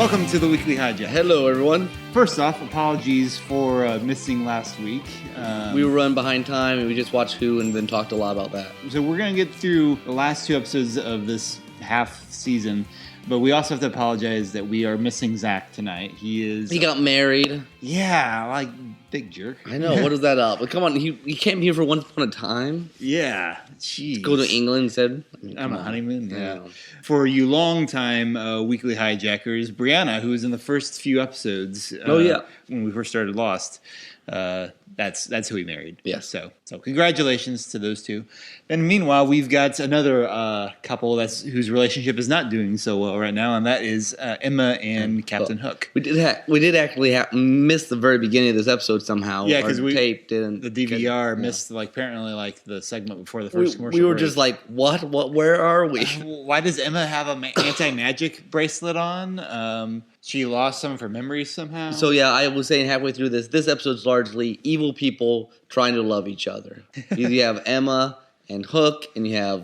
Welcome to the Weekly Hijack. Hello, everyone. First off, apologies for missing last week. We were running behind time, and we just watched Who and then talked a lot about that. So we're going to get through the last two episodes of this half season, but we also have to apologize that we are missing Zach tonight. He got married. Yeah, like, big jerk. I know. What is that up? Come on, he came here for once upon a time. Yeah, jeez. Go to England instead. On a honeymoon, yeah. For you long-time Weekly Hijackers, Brianna, who was in the first few episodes when we first started Lost, that's who he married. Yeah. So congratulations to those two. And meanwhile, we've got another couple whose relationship is not doing so well right now, and that is Emma and Captain Hook. We did actually miss the very beginning of this episode somehow. Yeah, because the tape didn't. The DVR missed apparently the segment before the first commercial. We were break. just like, what? Where are we? Why does Emma have an anti-magic bracelet on? She lost some of her memories somehow. So yeah, I was saying halfway through this episode's largely evil people trying to love each other. You have Emma and Hook, and you have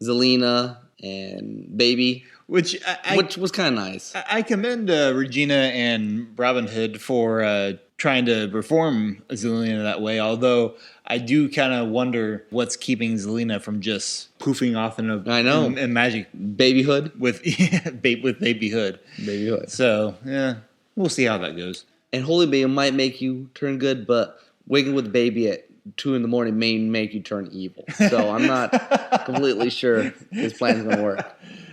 Zelena and Baby, which was kind of nice. I commend Regina and Robin Hood for trying to reform Zelena that way, although I do kind of wonder what's keeping Zelena from just poofing off in magic babyhood with babyhood. Babyhood. So yeah, we'll see how that goes. And Holy Baby might make you turn good, but waking with baby at 2 a.m. may make you turn evil. So I'm not completely sure this plan's gonna work.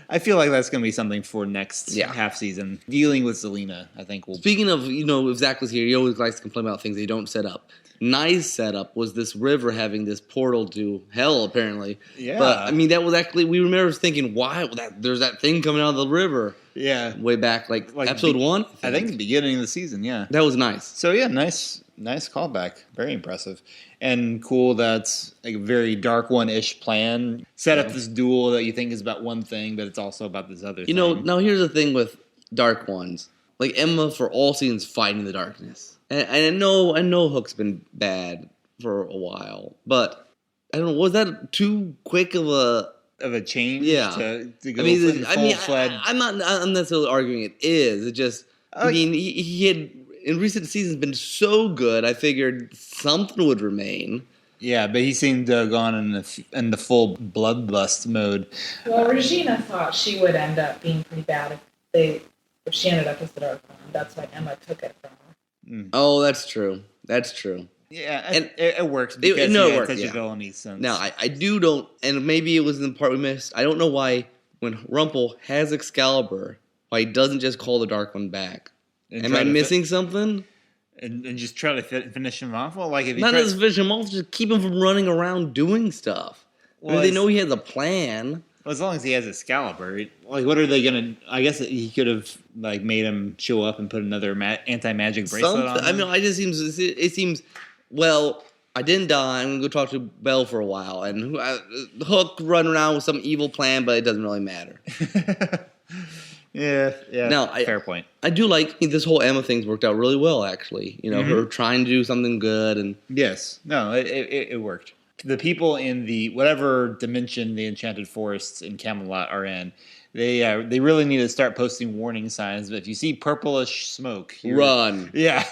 I feel like that's going to be something for next half season. Dealing with Zelena, I think will. Speaking of, if Zach was here, he always likes to complain about things they don't set up. Nice setup was this river having this portal to hell, apparently. Yeah. But, I mean, that was actually, we remember thinking, why? There's that thing coming out of the river. Yeah. Like episode 1? I think the beginning of the season, yeah. That was nice. So, yeah, nice callback. Very impressive. And cool that's a very Dark One-ish plan. Set up this duel that you think is about one thing, but it's also about this other thing. Now here's the thing with Dark Ones. Like, Emma, for all seasons, fighting the darkness. And I know Hook's been bad for a while, but I don't know, was that too quick of a change? Yeah. To go full-fledged? I'm not necessarily arguing it is. It just, he had, in recent seasons, been so good, I figured something would remain. Yeah, but he seemed gone in the full bloodlust mode. Well, Regina thought she would end up being pretty bad if she ended up as the Dark One. That's why Emma took it from her. Mm. Oh, that's true. Yeah, and it works because it worked, such a villainy sense. Now, I don't, and maybe it was in the part we missed, I don't know why when Rumple has Excalibur, why he doesn't just call the Dark One back. Am I missing something? And just try to finish him off? Well, like if not just finish him off, just keep him from running around doing stuff. Well, they know he has a plan. Well, as long as he has Excalibur, what are they gonna? I guess he could have made him show up and put another anti-magic bracelet on him. I mean, it seems. Well, I didn't die. I'm gonna go talk to Belle for a while, and Hook run around with some evil plan, but it doesn't really matter. Yeah. Now, fair point. I do like this whole Emma thing's worked out really well. Actually, her trying to do something good, and yes, no, it worked. The people in the whatever dimension the Enchanted Forests in Camelot are in, they really need to start posting warning signs. But if you see purplish smoke, run. Yeah,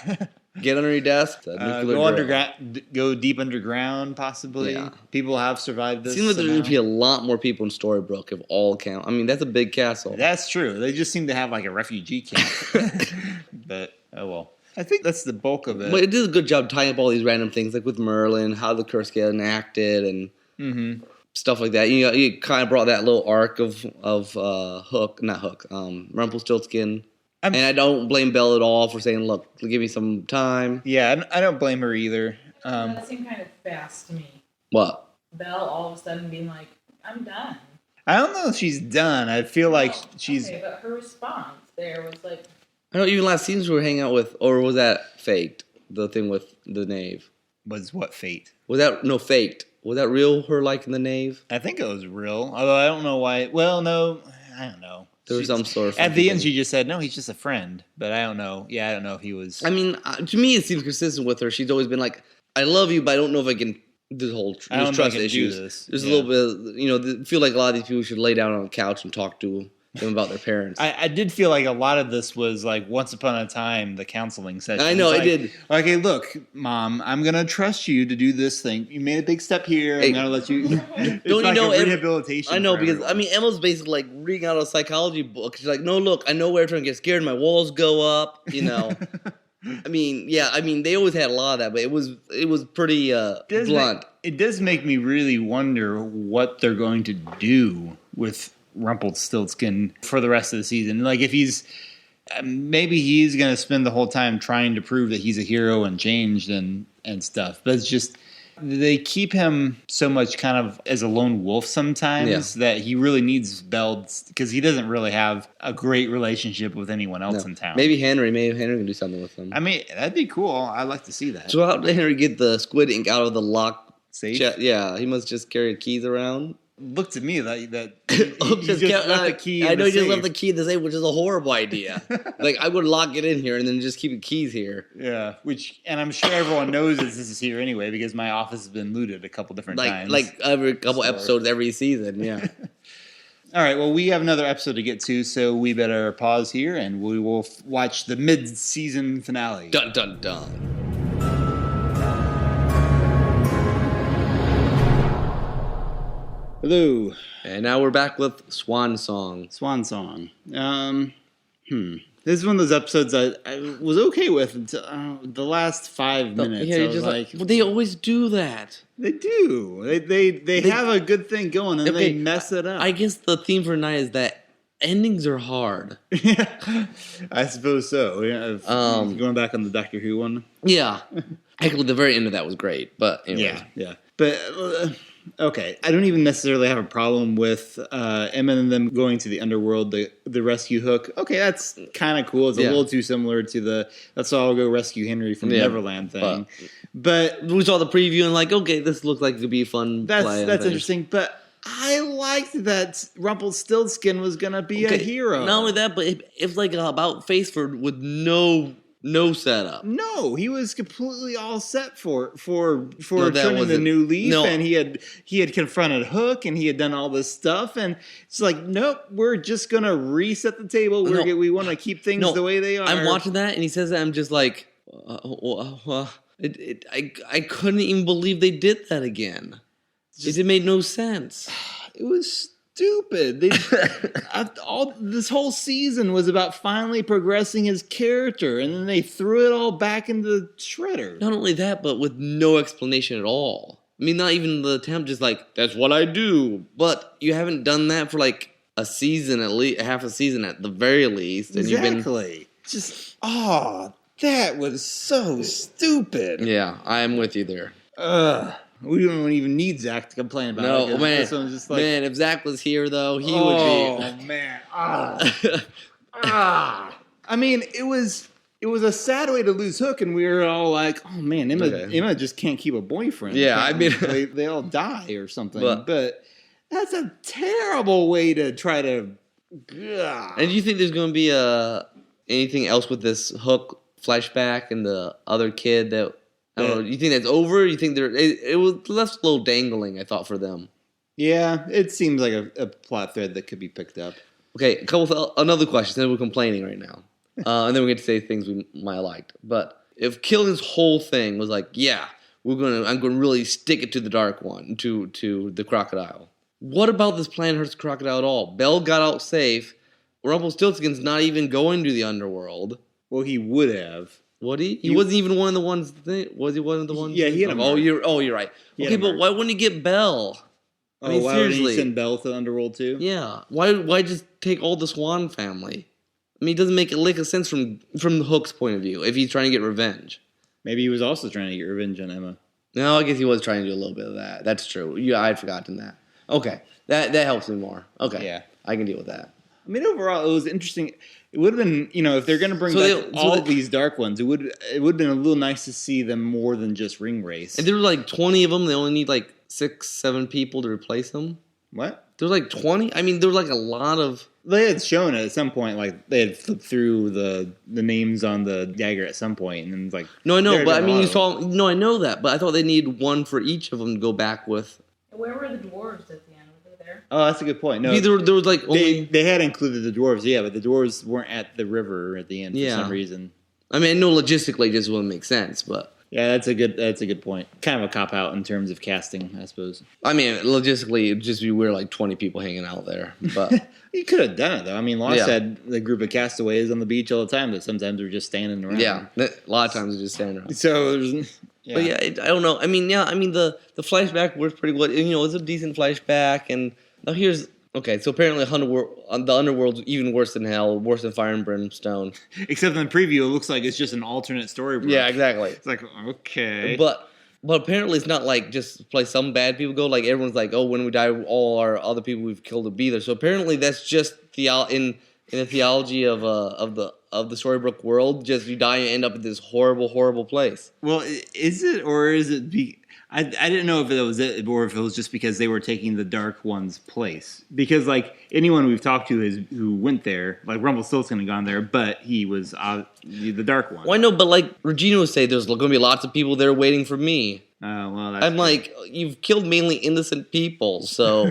get under your desk. Go underground. Go deep underground. Possibly. Yeah. People have survived this. It seems like there would be a lot more people in Storybrooke if all count. I mean, that's a big castle. That's true. They just seem to have a refugee camp. But oh well. I think that's the bulk of it. But it did a good job tying up all these random things, like with Merlin, how the curse got enacted, and stuff like that. You kind of brought that little arc of Rumpelstiltskin. And I don't blame Belle at all for saying, look, give me some time. Yeah, I don't blame her either. That seemed kind of fast to me. What? Belle all of a sudden being like, I'm done. I don't know if she's done. I feel like she's... Okay, but her response there was like... I know even last season we were hanging out with, or was that faked? The thing with the knave. Was what fate? Was that faked? Was that real? Her liking the knave? I think it was real. Although I don't know why. Well, no, I don't know. There was some sort of. At the end, she just said, "No, he's just a friend." But I don't know. Yeah, I don't know if he was. I mean, to me, it seems consistent with her. She's always been like, "I love you, but I don't know if I can." This whole trust issues. There's a little bit. Feel like a lot of these people should lay down on a couch and talk to them about their parents. I did feel like a lot of this was like once upon a time, the counseling session. I know, like, I did. Like, hey, look, Mom, I'm going to trust you to do this thing. You made a big step here. I'm going to let you. Don't you know rehabilitation? I know, because, I mean, Emma's basically like reading out a psychology book. She's like, no, look, I know where everyone gets scared. My walls go up, you know. I mean, yeah, I mean, they always had a lot of that, but it was pretty blunt. It does make me really wonder what they're going to do with Rumpelstiltskin for the rest of the season. Like, if maybe he's going to spend the whole time trying to prove that he's a hero and changed and stuff. But it's just, they keep him so much kind of as a lone wolf sometimes that he really needs Belle, because he doesn't really have a great relationship with anyone else in town. Maybe Henry can do something with him. I mean, that'd be cool. I'd like to see that. So how did Henry get the squid ink out of the lock safe? Yeah, he must just carry keys around. Looked to me that he just left the key. I know he just left the key in the safe, which is a horrible idea. Like, I would lock it in here and then just keep the keys here. Yeah, and I'm sure everyone knows this is here anyway, because my office has been looted a couple different times. Like every couple episodes every season, yeah. All right, well, we have another episode to get to, so we better pause here and we will watch the mid-season finale. Dun, dun, dun. Hello. And now we're back with Swan Song. Swan Song. This is one of those episodes I was okay with until the last 5 minutes. Yeah, I was like, well, they always do that. They do. They have a good thing going, and they mess it up. I guess the theme for tonight is that endings are hard. Yeah, I suppose so. Yeah, going back on the Doctor Who one. Yeah. Actually, the very end of that was great, but anyways. Yeah. But okay, I don't even necessarily have a problem with Emma and them going to the underworld, the rescue Hook. Okay, that's kind of cool. It's a little too similar to the "let's all go rescue Henry from Neverland" thing. But we saw the preview and like, okay, this looks like it could be a fun. That's interesting, but I liked that Rumpelstiltskin was gonna be a hero. Not only that, but it's like about face with no setup. No, he was completely all set for turning the new leaf, and he had confronted Hook, and he had done all this stuff, and it's like, nope, we're just gonna reset the table. We want to keep things the way they are. I'm watching that, and he says that, I'm just like, I couldn't even believe they did that again. It made no sense. It was stupid. This whole season was about finally progressing his character, and then they threw it all back into the shredder. Not only that, but with no explanation at all. I mean, not even the attempt, just like, that's what I do. But you haven't done that for like a season, at least half a season at the very least. And exactly. That was so stupid. Yeah, I'm with you there. We don't even need Zach to complain about it. No, man. This one's just like, man, if Zach was here, though, he would be. Oh, man. I mean, it was a sad way to lose Hook, and we were all like, oh, man, Emma just can't keep a boyfriend. Yeah, I mean. they all die or something. But that's a terrible way to try to. And do you think there's going to be anything else with this Hook flashback and the other kid that... I don't know. You think that's over? You think it was left a little dangling, I thought, for them. Yeah, it seems like a plot thread that could be picked up. Okay, another question. Since we're complaining right now, and then we get to say things we might have liked. But if Killian's whole thing was like, yeah, I'm going to really stick it to the Dark One, to the crocodile. What about this plan hurts the crocodile at all? Belle got out safe. Rumpelstiltskin's not even going to the underworld. Well, he would have. Would he? He wasn't even one of the ones. Was he one of the ones? Yeah, he had a mark. You're right. Okay, but why wouldn't he get Belle? I mean, why seriously, would he send Belle to the underworld too? Yeah. Why just take all the Swan family? I mean, it doesn't make a lick of sense from the Hook's point of view if he's trying to get revenge. Maybe he was also trying to get revenge on Emma. No, I guess he was trying to do a little bit of that. That's true. I had forgotten that. Okay, that helps me more. Okay, yeah, I can deal with that. I mean, overall, it was interesting. It would have been, if they're going to bring back all these Dark Ones, it would have been a little nice to see them more than just ring race. And there were like 20 of them. They only need like 6-7 people to replace them. What? There was like 20? I mean, there was like a lot of... They had shown it at some point, like they had flipped through the names on the dagger at some point, and then it's like... No, I know, but I mean, you saw... No, I know that, but I thought they needed one for each of them to go back with. Where were the dwarves at the end? Were they there. Oh, that's a good point. No, there was like only they had included the dwarves, yeah, but the dwarves weren't at the river at the end for some reason. I mean, I know logistically it just wouldn't make sense, but yeah, that's a good point. Kind of a cop out in terms of casting, I suppose. I mean, logistically it'd just be weird, like 20 people hanging out there. But you could have done it though. I mean, Lost had the group of castaways on the beach all the time that sometimes were just standing around. Yeah, a lot of times they're just standing around. So, but yeah, I don't know. I mean, the flashback works pretty good. You know, it's a decent flashback. And now here's okay. So apparently, the underworld's even worse than hell, worse than fire and brimstone. Except in the preview, it looks like it's just an alternate story. Yeah, exactly. It's like okay, but apparently, it's not like just a place some bad people go. Like everyone's like, oh, when we die, all our other people we've killed will be there. So apparently, that's just in the theology of the Storybrooke world. Just you die and end up in this horrible, horrible place. Well, is it or is it? I didn't know if it was it or if it was just because they were taking the Dark One's place. Because like anyone we've talked to who went there, like Rumpelstiltskin had gone there, but he was the Dark One. Well, I know, but like Regina would say, there's going to be lots of people there waiting for me. Oh well, that's I'm like, you've killed mainly innocent people, so.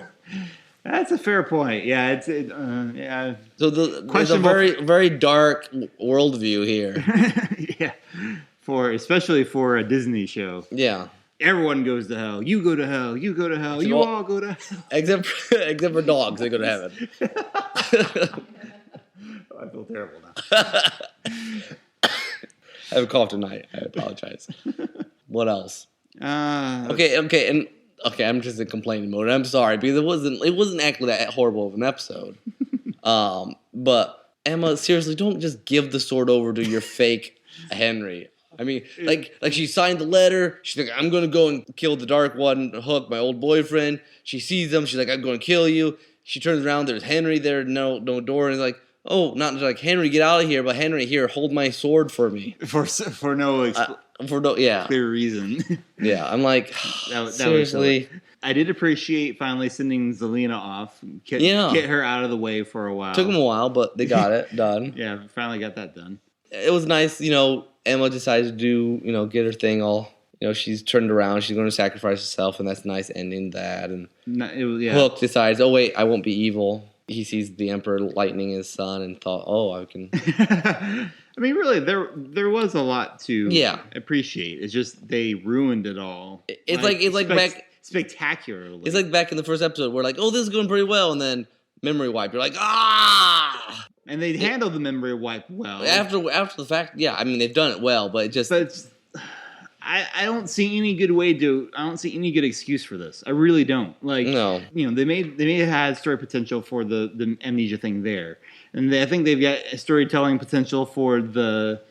That's a fair point. Yeah, yeah. So there's a very, very dark worldview here. Yeah, especially for a Disney show. Yeah. Everyone goes to hell. You go to hell. You go to hell. You all go to hell. Except for dogs, they go to heaven. Oh, I feel terrible now. I have a cough tonight. I apologize. What else? Okay, I'm just in complaining mode. I'm sorry because it wasn't actually that horrible of an episode. But Emma, seriously, don't just give the sword over to your fake Henry. I mean, like she signed the letter. She's like, I'm gonna go and kill the Dark One, Hook, my old boyfriend. She sees him. She's like, I'm gonna kill you. She turns around. There's Henry there. No door. And he's like, oh, not like Henry, get out of here. But Henry, here, hold my sword for me. For no clear reason. Yeah, I'm like, seriously. I did appreciate finally sending Zelena off. Get her out of the way for a while. Took them a while, but they got it done. Yeah, finally got that done. It was nice, Emma decided to do, get her thing all, she's turned around. She's going to sacrifice herself, and that's a nice ending to that. And Hook decides, oh, wait, I won't be evil. He sees the Emperor lightning his son and thought, oh, I can... I mean, really, there was a lot to appreciate. It's just they ruined it all. It's like back... Spectacularly. It's like back in the first episode, we're like, oh, this is going pretty well, and then memory wipe. You're like, ah! And they handled the memory wipe well. After the fact, yeah, I mean, they've done it well, but it just... But I don't see any good I don't see any good excuse for this. I really don't. Like, no. They may have had story potential for the amnesia thing there. And I think they've got storytelling potential for the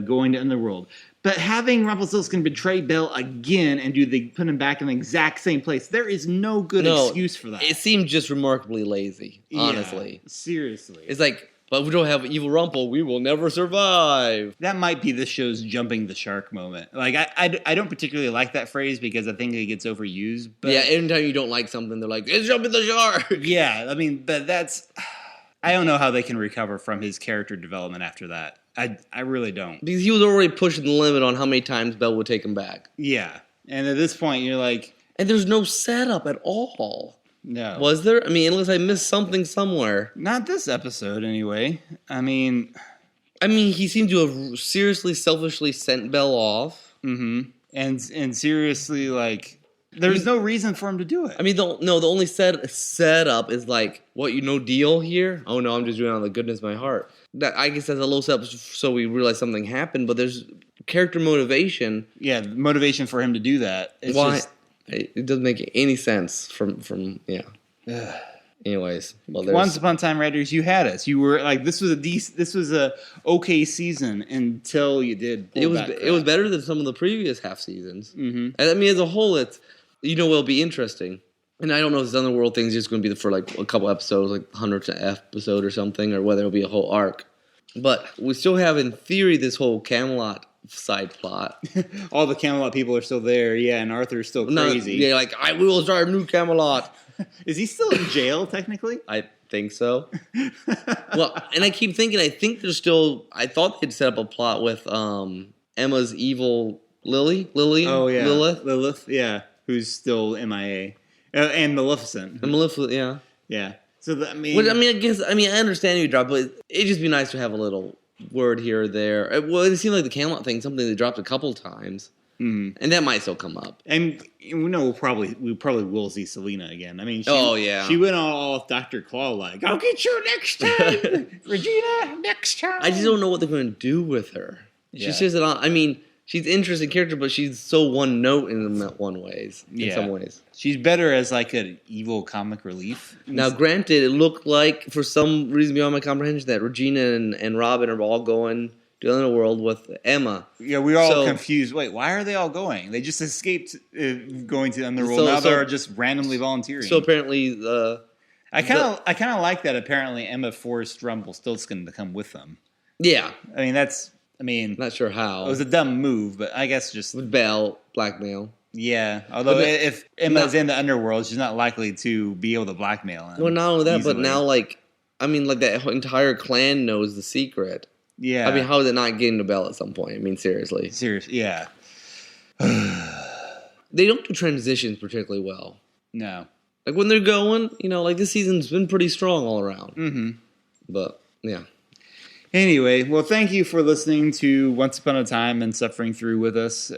going to Underworld. But having Rumpelstiltskin betray Belle again and put him back in the exact same place, there is no good excuse for that. It seemed just remarkably lazy, honestly. Yeah, seriously. It's like, but we don't have evil Rumpel, we will never survive. That might be the show's jumping the shark moment. Like, I don't particularly like that phrase because I think it gets overused. But yeah, anytime you don't like something, they're like, it's jumping the shark. Yeah, I mean, but that's... I don't know how they can recover from his character development after that. I really don't. Because he was already pushing the limit on how many times Belle would take him back. Yeah. And at this point, you're like... And there's no setup at all. No. Was there? I mean, unless I missed something somewhere. Not this episode, anyway. I mean, he seemed to have seriously, selfishly sent Belle off. Mm-hmm. And seriously, like... There's no reason for him to do it. I mean, the only setup is like, what, deal here? Oh, no, I'm just doing it out of the goodness of my heart. That I guess that's a little setup so we realize something happened, but there's character motivation. Yeah, motivation for him to do that. It's why? It doesn't make any sense from yeah. Anyways, Once Upon a Time, writers, you had us. You were like, this was a okay season until you did. It was better than some of the previous half seasons. Mm-hmm. And I mean, as a whole, it's it'll be interesting. And I don't know if this Underworld thing's just going to be for like a couple episodes, like 100th episode or something, or whether it'll be a whole arc. But we still have, in theory, this whole Camelot side plot. All the Camelot people are still there, yeah, and Arthur's still crazy. Yeah, like, I will start a new Camelot. Is he still in jail, technically? I think so. Well, and I keep thinking, I thought they'd set up a plot with Emma's evil Lily? Oh, yeah. Lilith? Lilith, yeah. Who's still MIA. And Maleficent. And Maleficent, yeah. Yeah. So, I mean... Well, I understand you drop, but it'd just be nice to have a little word here or there. It seemed like the Camelot thing, something they dropped a couple times. And that might still come up. And we probably will see Zelena again. I mean, she went all Dr. Claw like, I'll get you next time, Regina, next time. I just don't know what they're going to do with her. Yeah. She's just, she's an interesting character, but she's so one note in some ways. She's better as like an evil comic relief. Now, granted, it looked like, for some reason beyond my comprehension, that Regina and Robin are all going to the underworld with Emma. Yeah, we were all confused. Wait, why are they all going? They just escaped going to the underworld. Now they're just randomly volunteering. So apparently, I kind of like that. Apparently, Emma forced Rumpelstiltskin to come with them. Yeah, not sure how. It was a dumb move, but I guess just with blackmail. Yeah, although if Emma's in the underworld, she's not likely to be able to blackmail him. Well, not only that, easily. but now that entire clan knows the secret. Yeah. How is it not getting to Belle at some point? Seriously. Yeah. They don't do transitions particularly well. No. Like when they're going, this season's been pretty strong all around. Mm-hmm. But, yeah. Anyway, well, thank you for listening to Once Upon a Time and suffering through with us.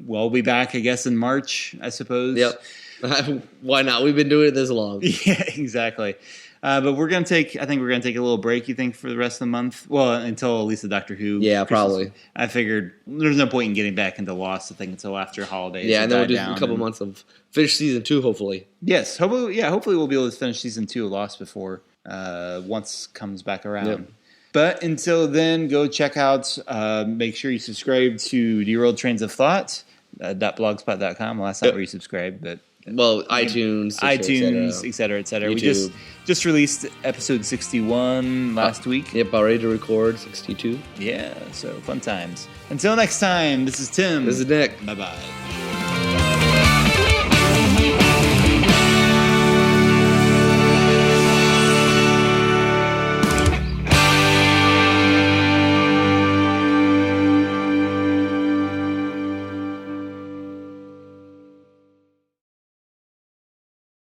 We'll be back, I guess, in March, I suppose. Yep. Why not? We've been doing it this long. Yeah, exactly. But we're going to take a little break, you think, for the rest of the month? Well, until at least the Doctor Who. Yeah, probably. I figured there's no point in getting back into Lost, I think, until after holidays. Yeah, and then we'll do a couple months of finish season 2, hopefully. Yes, hopefully we'll be able to finish season 2 of Lost before once comes back around. Yep. But until then, go check out, make sure you subscribe to Derailed Trains of Thought, .blogspot.com. Well, that's not where you subscribe, but... Well, iTunes, etc. We just released episode 61 last week. Yep, ready to record 62. Yeah, so fun times. Until next time, this is Tim. This is Nick. Bye-bye.